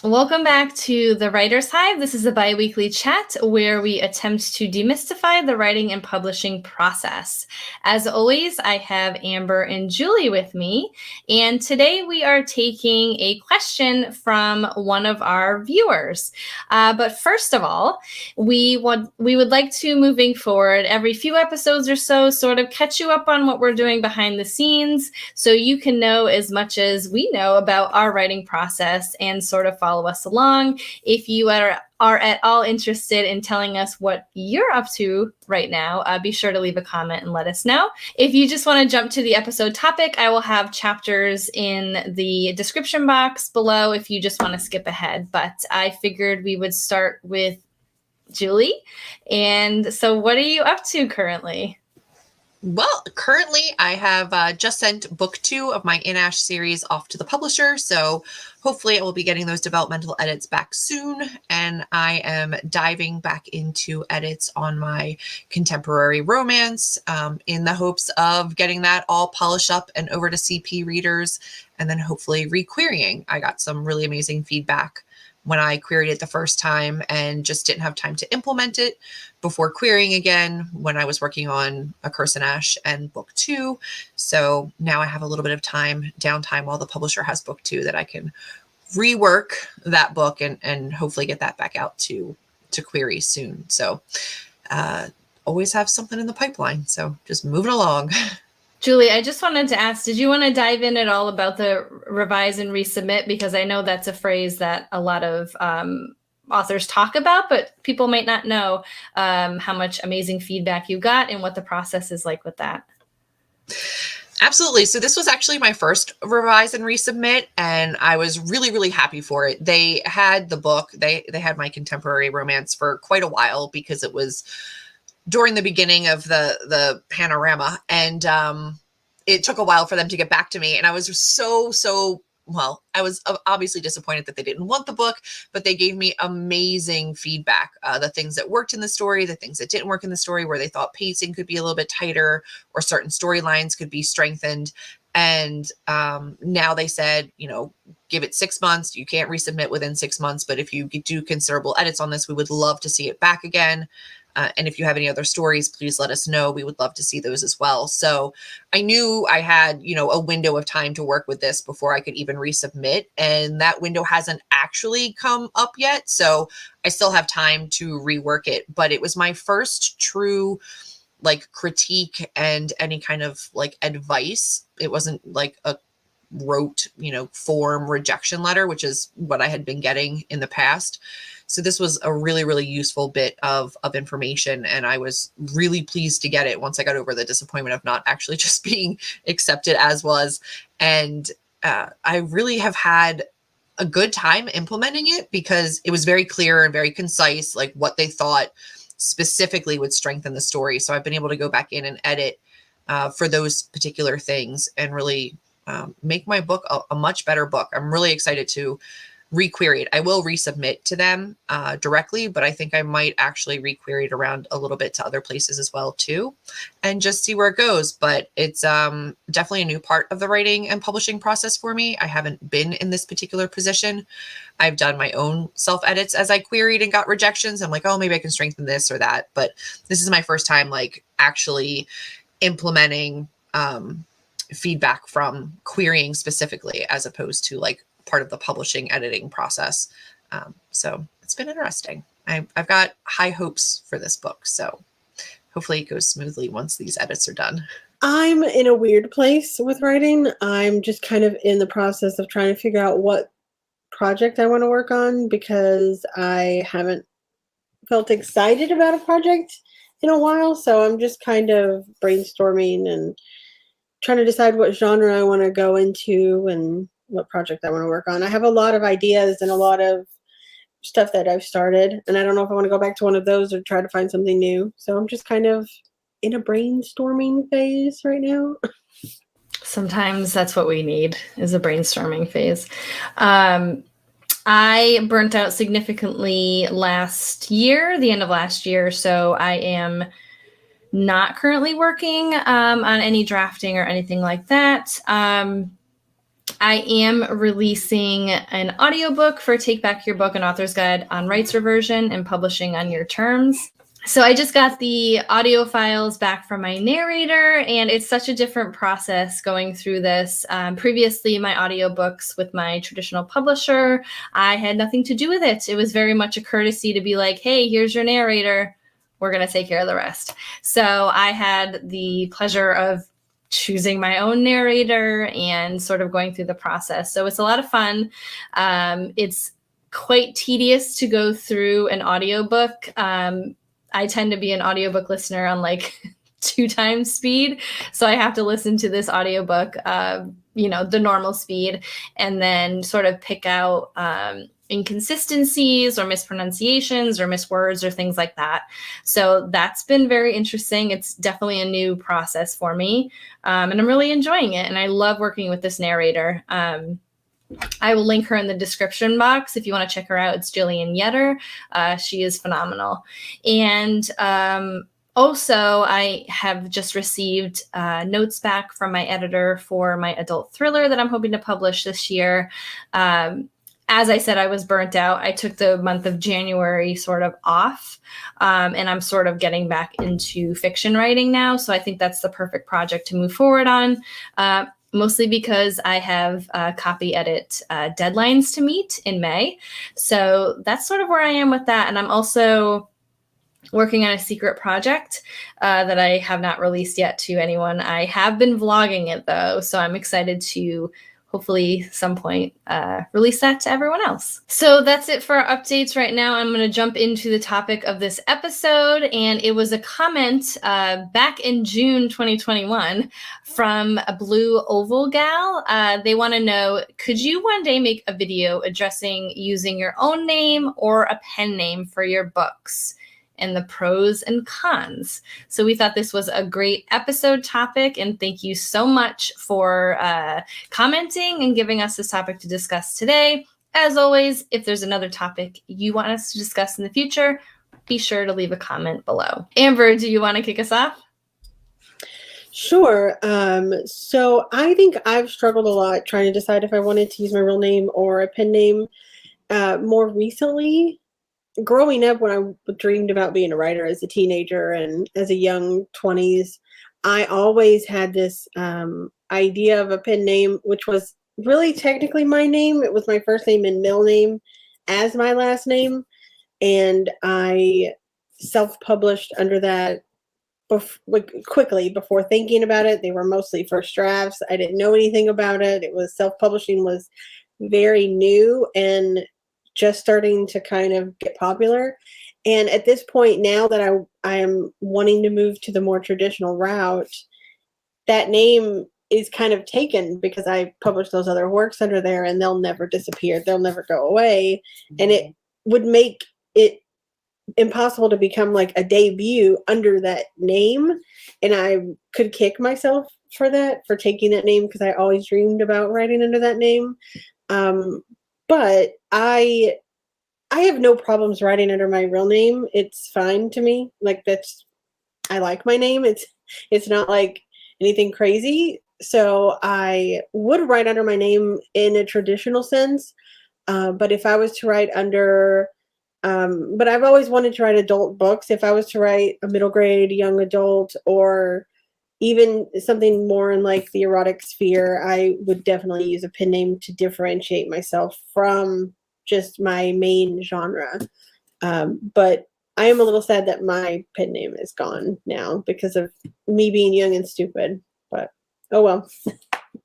Welcome back to the Writer's Hive. This is a bi-weekly chat where we attempt to demystify the writing and publishing process. As always, I have Amber and Julie with me, and today we are taking a question from one of our viewers. But first of all, we would like to, moving forward, every few episodes or so, sort of catch you up on what we're doing behind the scenes so you can know as much as we know about our writing process and sort of follow us along. If you are at all interested in telling us what you're up to right now, be sure to leave a comment and let us know. If you just want to jump to the episode topic, I will have chapters in the description box below if you just want to skip ahead. But I figured we would start with Julie. And so what are you up to currently? Well, currently I have just sent book 2 of my In-Ash series off to the publisher, so hopefully I will be getting those developmental edits back soon, and I am diving back into edits on my contemporary romance in the hopes of getting that all polished up and over to CP readers, and then hopefully requerying. I got some really amazing feedback when I queried it the first time and just didn't have time to implement it before querying again when I was working on A Curse in Ash and book 2. So now I have a little bit of downtime while the publisher has book 2 that I can rework that book and hopefully get that back out to query soon. So always have something in the pipeline. So just moving along. Julie, I just wanted to ask, did you want to dive in at all about the revise and resubmit? Because I know that's a phrase that a lot of authors talk about, but people might not know how much amazing feedback you got and what the process is like with that. Absolutely. So this was actually my first revise and resubmit, and I was really, really happy for it. They had the book, they had my contemporary romance for quite a while because it was during the beginning of the panorama, and it took a while for them to get back to me. And I was well, I was obviously disappointed that they didn't want the book, but they gave me amazing feedback. The things that worked in the story, the things that didn't work in the story, where they thought pacing could be a little bit tighter or certain storylines could be strengthened. And now they said, give it 6 months. You can't resubmit within 6 months, but if you do considerable edits on this, we would love to see it back again. And if you have any other stories, please let us know. We would love to see those as well. So I knew I had, a window of time to work with this before I could even resubmit. And that window hasn't actually come up yet. So I still have time to rework it. But it was my first true critique and any kind of advice. It wasn't like a rote, form rejection letter, which is what I had been getting in the past. So this was a really, really useful bit of information. And I was really pleased to get it once I got over the disappointment of not actually just being accepted as was. And I really have had a good time implementing it because it was very clear and very concise, like what they thought specifically would strengthen the story. So I've been able to go back in and edit for those particular things and really make my book a much better book. I'm really excited to requery it. I will resubmit to them directly, but I think I might actually requery it around a little bit to other places as well too, and just see where it goes. But it's definitely a new part of the writing and publishing process for me. I haven't been in this particular position. I've done my own self-edits as I queried and got rejections. I'm like, oh, maybe I can strengthen this or that. But this is my first time actually implementing feedback from querying specifically, as opposed to part of the publishing editing process. So it's been interesting. I've got high hopes for this book. So hopefully it goes smoothly once these edits are done. I'm in a weird place with writing. I'm just kind of in the process of trying to figure out what project I want to work on because I haven't felt excited about a project in a while. So I'm just kind of brainstorming and trying to decide what genre I want to go into and what project I want to work on. I have a lot of ideas and a lot of stuff that I've started, and I don't know if I want to go back to one of those or try to find something new. So I'm just kind of in a brainstorming phase right now. Sometimes that's what we need, is a brainstorming phase. I burnt out significantly last year, the end of last year, so I am not currently working on any drafting or anything like that. I am releasing an audiobook for Take Back Your Book, an author's guide on rights reversion and publishing on your terms. So I just got the audio files back from my narrator, and it's such a different process going through this. Previously, my audiobooks with my traditional publisher, I had nothing to do with it. It was very much a courtesy to be like, hey, here's your narrator. We're going to take care of the rest. So I had the pleasure of choosing my own narrator and sort of going through the process. So it's a lot of fun. It's quite tedious to go through an audiobook. I tend to be an audiobook listener on like 2 times speed. So I have to listen to this audiobook, the normal speed, and then sort of pick out inconsistencies or mispronunciations or miswords or things like that. So that's been very interesting. It's definitely a new process for me. And I'm really enjoying it. And I love working with this narrator. I will link her in the description box if you want to check her out. It's Jillian Yetter. She is phenomenal. And also, I have just received notes back from my editor for my adult thriller that I'm hoping to publish this year. As I said, I was burnt out. I took the month of January sort of off, and I'm sort of getting back into fiction writing now. So I think that's the perfect project to move forward on. Mostly because I have copy edit deadlines to meet in May. So that's sort of where I am with that. And I'm also working on a secret project that I have not released yet to anyone. I have been vlogging it though, so I'm excited to hopefully some point release that to everyone else. So that's it for our updates right now. I'm going to jump into the topic of this episode, and it was a comment back in June 2021 from a Blue Oval Gal. They want to know, could you one day make a video addressing using your own name or a pen name for your books, and the pros and cons? So we thought this was a great episode topic, and thank you so much for commenting and giving us this topic to discuss today. As always, if there's another topic you want us to discuss in the future, be sure to leave a comment below. Amber, do you want to kick us off? Sure. So I think I've struggled a lot trying to decide if I wanted to use my real name or a pen name more recently. Growing up, when I dreamed about being a writer as a teenager and as a young 20s, I always had this idea of a pen name, which was really technically my name. It was my first name and middle name as my last name. And I self-published under that quickly before thinking about it. They were mostly first drafts. I didn't know anything about it. It was self-publishing was very new and just starting to kind of get popular. And at this point now that I am wanting to move to the more traditional route, that name is kind of taken because I published those other works under there, and they'll never disappear. They'll never go away. And it would make it impossible to become like a debut under that name. And I could kick myself for that, for taking that name, because I always dreamed about writing under that name. But I have no problems writing under my real name. It's fine to me. Like I like my name. It's not like anything crazy. So I would write under my name in a traditional sense. But if I was to write under, but I've always wanted to write adult books. If I was to write a middle grade, young adult, or even something more in like the erotic sphere, I would definitely use a pen name to differentiate myself from just my main genre. But I am a little sad that my pen name is gone now because of me being young and stupid, but oh well.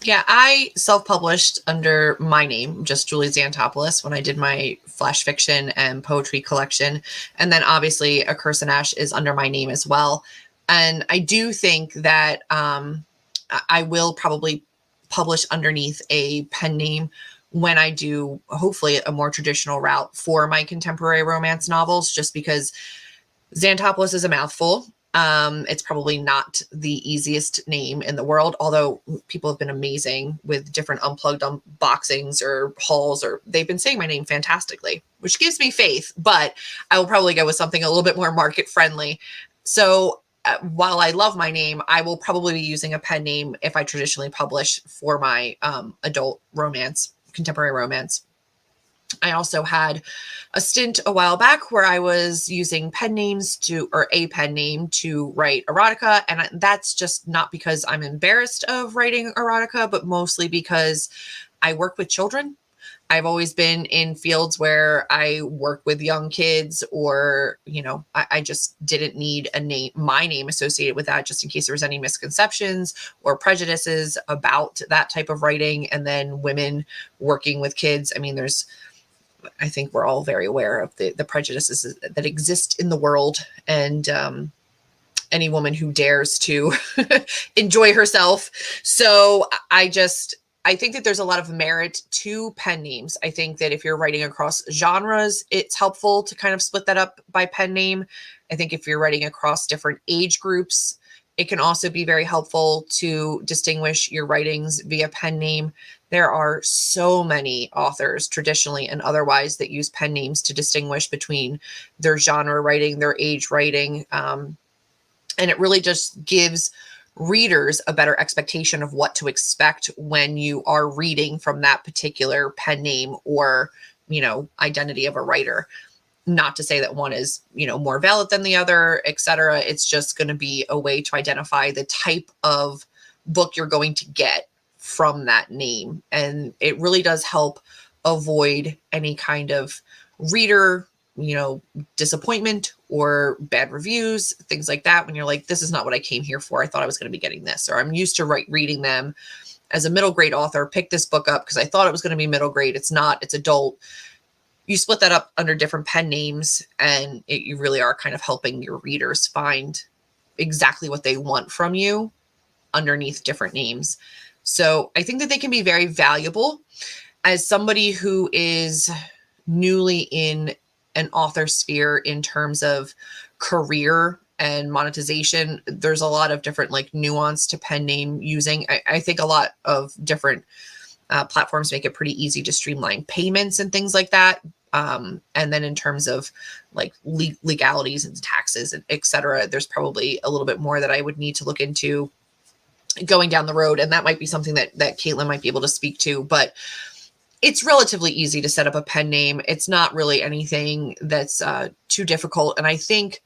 Yeah, I self-published under my name, just JulieZantopoulos, when I did my flash fiction and poetry collection. And then obviously A Curse and Ash is under my name as well. And I do think that I will probably publish underneath a pen name when I do, hopefully, a more traditional route for my contemporary romance novels, just because Zantopoulos is a mouthful. It's probably not the easiest name in the world, although people have been amazing with different unplugged unboxings or hauls, or they've been saying my name fantastically, which gives me faith, but I will probably go with something a little bit more market friendly. So while I love my name, I will probably be using a pen name if I traditionally publish for my adult romance, contemporary romance. I also had a stint a while back where I was using pen names or a pen name to write erotica. And that's just not because I'm embarrassed of writing erotica, but mostly because I work with children. I've always been in fields where I work with young kids, or, I just didn't need my name associated with that, just in case there was any misconceptions or prejudices about that type of writing. And then women working with kids. I mean, I think we're all very aware of the prejudices that exist in the world, and any woman who dares to enjoy herself. So I think that there's a lot of merit to pen names. I think that if you're writing across genres, it's helpful to kind of split that up by pen name. I think if you're writing across different age groups, it can also be very helpful to distinguish your writings via pen name. There are so many authors, traditionally and otherwise, that use pen names to distinguish between their genre writing, their age writing. And it really just gives readers a better expectation of what to expect when you are reading from that particular pen name or, identity of a writer. Not to say that one is, more valid than the other, etc. It's just going to be a way to identify the type of book you're going to get from that name. And it really does help avoid any kind of reader, disappointment or bad reviews, things like that. When you're like, this is not what I came here for. I thought I was going to be getting this, or I'm used to reading them as a middle grade author, pick this book up because I thought it was going to be middle grade. It's not, it's adult. You split that up under different pen names, and you really are kind of helping your readers find exactly what they want from you underneath different names. So I think that they can be very valuable. As somebody who is newly in an author sphere in terms of career and monetization, there's a lot of different nuance to pen name using. I think a lot of different platforms make it pretty easy to streamline payments and things like that. And then in terms of legalities and taxes and et cetera, there's probably a little bit more that I would need to look into going down the road. And that might be something that Katlyn might be able to speak to, but it's relatively easy to set up a pen name. It's not really anything that's too difficult. And I think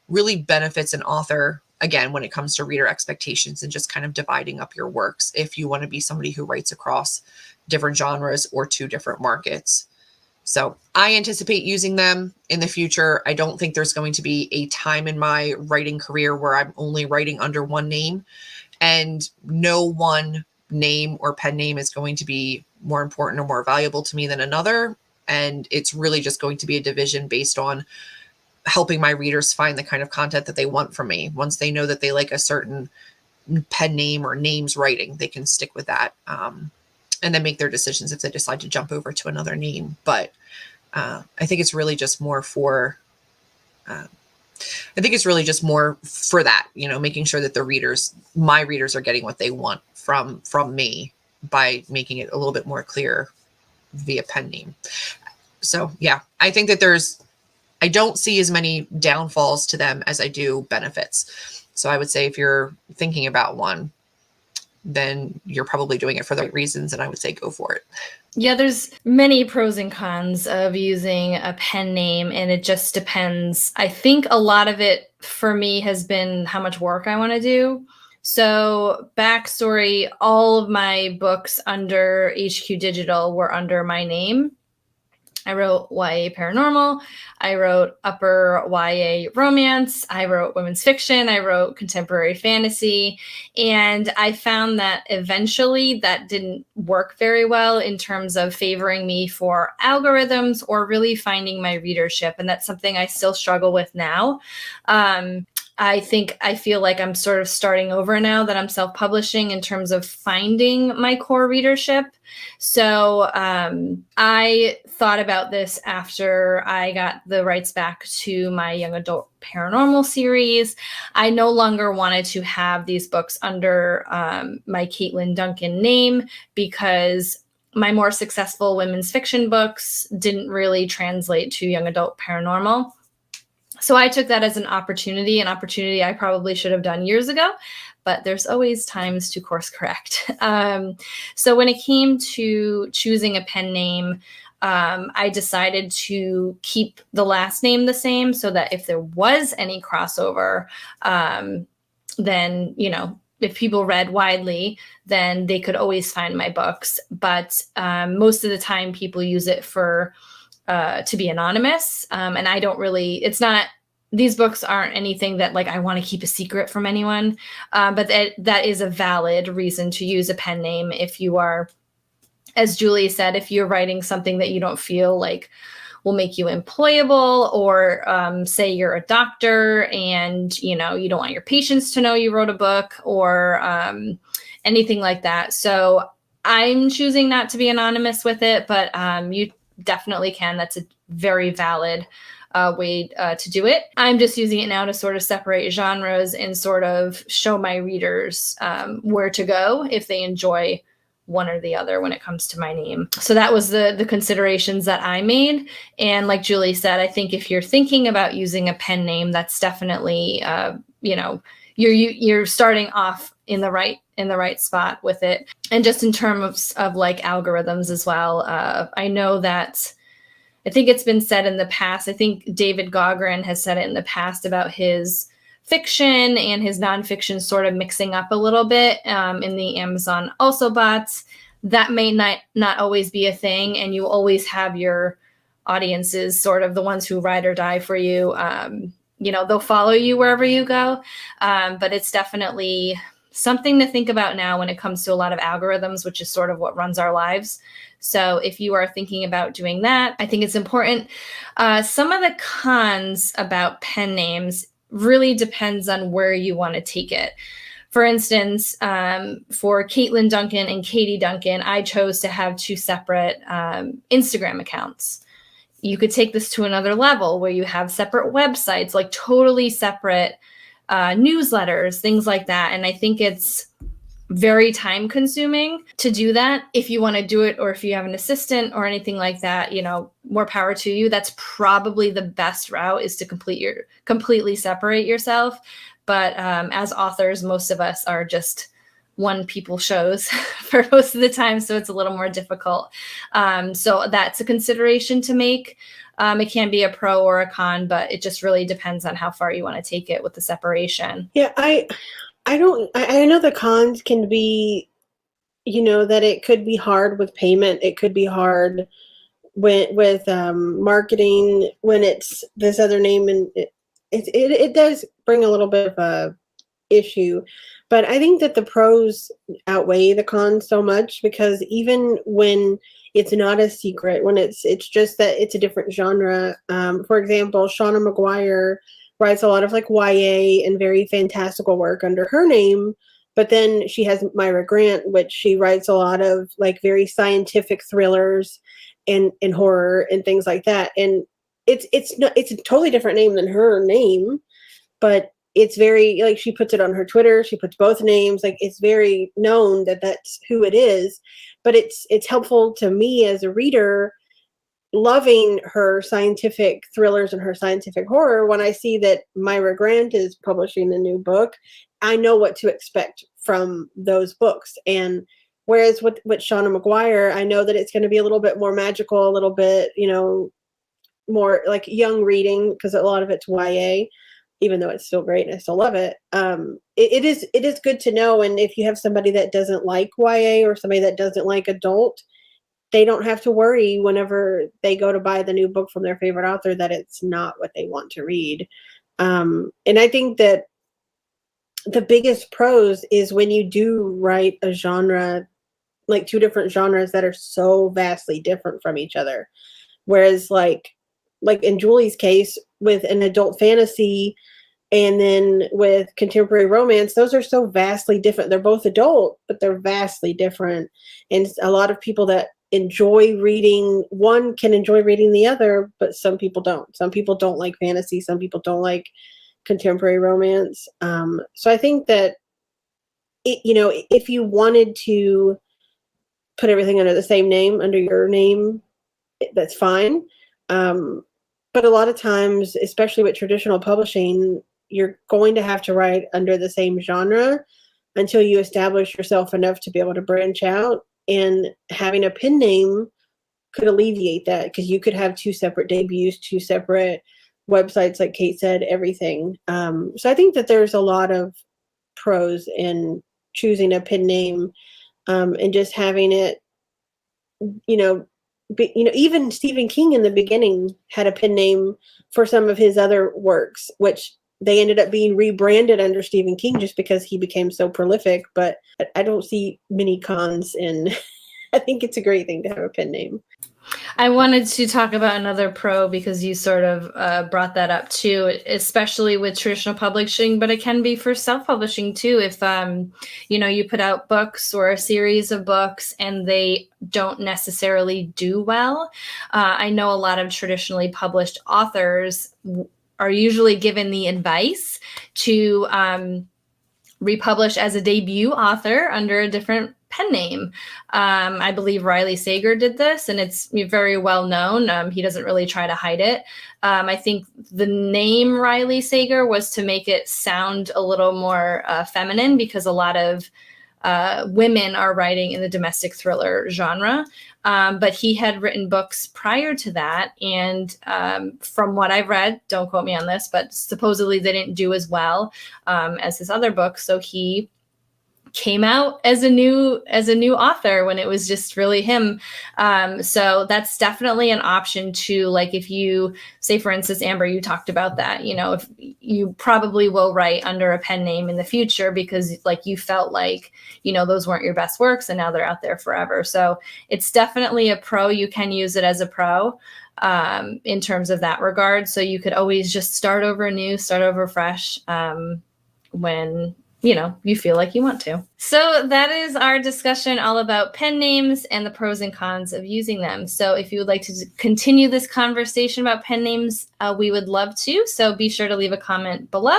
really benefits an author, again, when it comes to reader expectations and just kind of dividing up your works if you want to be somebody who writes across different genres or two different markets. So I anticipate using them in the future. I don't think there's going to be a time in my writing career where I'm only writing under one name, and no one name or pen name is going to be more important or more valuable to me than another. And it's really just going to be a division based on helping my readers find the kind of content that they want from me. Once they know that they like a certain pen name or names writing, they can stick with that. And then make their decisions if they decide to jump over to another name. But I think it's really just more for that, making sure that my readers are getting what they want from me by making it a little bit more clear via pen name. So yeah, I think that I don't see as many downfalls to them as I do benefits. So I would say if you're thinking about one, then you're probably doing it for the right reasons. And I would say go for it. Yeah, there's many pros and cons of using a pen name, and it just depends. I think a lot of it for me has been how much work I want to do. So backstory, all of my books under HQ Digital were under my name. I wrote YA paranormal, I wrote upper YA romance, I wrote women's fiction, I wrote contemporary fantasy, and I found that eventually that didn't work very well in terms of favoring me for algorithms or really finding my readership, and that's something I still struggle with now. I feel like I'm sort of starting over now that I'm self-publishing in terms of finding my core readership. So I thought about this after I got the rights back to my young adult paranormal series. I no longer wanted to have these books under my Katlyn Duncan name because my more successful women's fiction books didn't really translate to young adult paranormal. So I took that as an opportunity I probably should have done years ago, but there's always times to course correct. So when it came to choosing a pen name, I decided to keep the last name the same so that if there was any crossover, then, if people read widely, then they could always find my books. But most of the time people use it to be anonymous. And I don't really, these books aren't anything that I want to keep a secret from anyone. But that is a valid reason to use a pen name if you are, as Julie said, if you're writing something that you don't feel like will make you employable, or say you're a doctor and you don't want your patients to know you wrote a book, or anything like that. So I'm choosing not to be anonymous with it, but you definitely can. That's a very valid way to do it. I'm just using it now to sort of separate genres and sort of show my readers where to go if they enjoy one or the other when it comes to my name. So that was the considerations that I made. And like Julie said, I think if you're thinking about using a pen name, that's definitely, you're starting off in the right spot with it. And just in terms of algorithms as well, I know that I think it's been said in the past, I think David Gaughran has said it in the past about his fiction and his nonfiction sort of mixing up a little bit in the Amazon also bots. That may not always be a thing, and you always have your audiences, sort of the ones who ride or die for you. They'll follow you wherever you go, but it's definitely something to think about now when it comes to a lot of algorithms, which is sort of what runs our lives. So if you are thinking about doing that, I think it's important. Some of the cons about pen names really depends on where you want to take it. For instance, for Katlyn Duncan and Katie Duncan, I chose to have two separate Instagram accounts. You could take this to another level where you have separate websites, totally separate newsletters, things like that. And I think it's very time consuming to do that. If you want to do it, or if you have an assistant or anything like that, more power to you. That's probably the best route, is to completely separate yourself. But as authors, most of us are just one people shows for most of the time. So it's a little more difficult. So that's a consideration to make. It can be a pro or a con, but it just really depends on how far you want to take it with the separation. Yeah, I know the cons can be, that it could be hard with payment. It could be hard with marketing when it's this other name, and it does bring a little bit of a issue. But I think that the pros outweigh the cons so much, because even when it's not a secret, when it's just that it's a different genre. For example, Shauna McGuire writes a lot of YA and very fantastical work under her name, but then she has Myra Grant, which she writes a lot of very scientific thrillers and horror and things like that. And it's a totally different name than her name, but it's very, she puts it on her Twitter, she puts both names, it's very known that that's who it is. But it's helpful to me as a reader, loving her scientific thrillers and her scientific horror. When I see that Myra Grant is publishing a new book, I know what to expect from those books. And whereas with Shauna McGuire, I know that it's going to be a little bit more magical, a little bit, more young reading, because a lot of it's YA, even though it's still great and I still love it. It is good to know. And if you have somebody that doesn't like YA, or somebody that doesn't like adult, they don't have to worry whenever they go to buy the new book from their favorite author that it's not what they want to read. And I think that the biggest pros is when you do write a genre, two different genres that are so vastly different from each other. Whereas like in Julie's case, with an adult fantasy and then with contemporary romance, those are so vastly different. They're both adult, but they're vastly different. And a lot of people that enjoy reading one can enjoy reading the other, but some people don't. Some people don't like fantasy. Some people don't like contemporary romance. So I think that if you wanted to put everything under the same name, under your name, that's fine. But a lot of times, especially with traditional publishing, you're going to have to write under the same genre until you establish yourself enough to be able to branch out. And having a pen name could alleviate that, because you could have 2 separate debuts, 2 separate websites, like Kate said, everything. So I think that there's a lot of pros in choosing a pen name, and just having it, even Stephen King in the beginning had a pen name for some of his other works, which they ended up being rebranded under Stephen King just because he became so prolific. But I don't see many cons in I think it's a great thing to have a pen name. I wanted to talk about another pro because you sort of brought that up too, especially with traditional publishing, but it can be for self-publishing too. If, you put out books or a series of books and they don't necessarily do well. I know a lot of traditionally published authors are usually given the advice to republish as a debut author under a different pen name. I believe Riley Sager did this, and it's very well known. He doesn't really try to hide it. I think the name Riley Sager was to make it sound a little more feminine, because a lot of women are writing in the domestic thriller genre. But he had written books prior to that. And from what I've read, don't quote me on this, but supposedly they didn't do as well as his other books. So he came out as a new author when it was just really him. So that's definitely an option too. Like if you say, for instance, Amber, you talked about that, if you probably will write under a pen name in the future because like you felt like, those weren't your best works and now they're out there forever. So it's definitely a pro. You can use it as a pro in terms of that regard. So you could always just start over new, start over fresh when you feel like you want to. So that is our discussion all about pen names and the pros and cons of using them. So if you would like to continue this conversation about pen names, we would love to. So be sure to leave a comment below.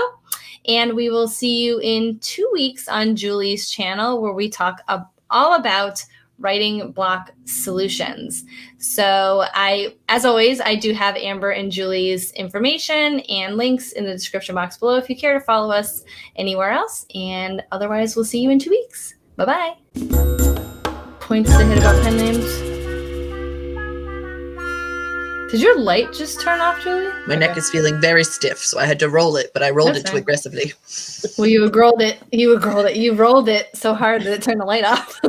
And we will see you in 2 weeks on Julie's channel, where we talk all about writing block solutions. So as always, I do have Amber and Julie's information and links in the description box below if you care to follow us anywhere else. And otherwise, we'll see you in 2 weeks. Bye-bye. Points to hit about pen names. Did your light just turn off, Julie? My neck is feeling very stiff, so I had to roll it, but I rolled it too aggressively. Well, you rolled it. You rolled it so hard that it turned the light off.